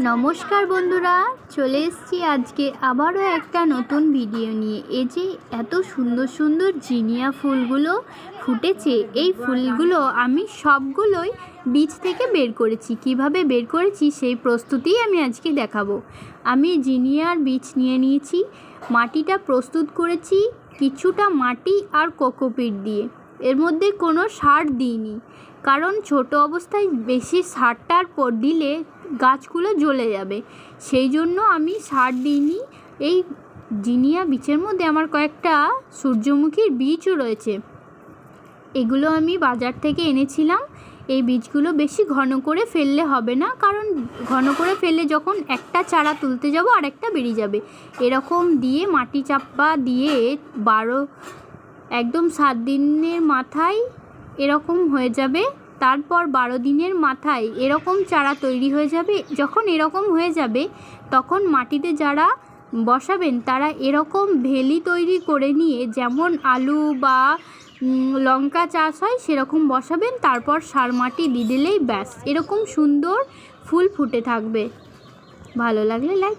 নমস্কার বন্ধুরা, চলে এসেছি আজকে আবারও একটা নতুন ভিডিও নিয়ে। এই যে এত সুন্দর সুন্দর জিনিয়া ফুলগুলো ফুটেছে, এই ফুলগুলো আমি সবগুলোই বীজ থেকে বের করেছি। কিভাবে বের করেছি সেই প্রস্তুতিই আমি আজকে দেখাবো। আমি জিনিয়ার বীজ নিয়ে নিয়েছি, মাটিটা প্রস্তুত করেছি কিছুটা মাটি আর কোকোপিট দিয়ে। এর মধ্যে কোনো সার দিইনি, কারণ ছোট অবস্থায় বেশি সারটার পর দিলে গাছগুলো জ্বলে যাবে, সেই জন্য আমি সার দিইনি। এই জিনিয়া বীজের মধ্যে আমার কয়েকটা সূর্যমুখীর বীজও রয়েছে, এগুলো আমি বাজার থেকে এনেছিলাম। এই বীজগুলো বেশি ঘন করে ফেললে হবে না, কারণ ঘন করে ফেললে যখন একটা চারা তুলতে যাব আর একটা বেরিয়ে যাবে। এরকম দিয়ে মাটি চাপা দিয়ে একদম 7 দিনের মাথায় এরকম হয়ে যাবে। তারপর 12 দিনের মাথায় এরকম চারা তৈরি হয়ে যাবে। যখন এরকম হয়ে যাবে তখন মাটিতে যারা বসাবেন তারা এরকম ভেলি তৈরি করে নিয়ে, যেমন আলু বা লঙ্কা চাষ হয় সেরকম বসাবেন। তারপর সার মাটি দিয়ে দিলেই ব্যাস, এরকম সুন্দর ফুল ফুটে থাকবে। ভালো লাগলে লাইক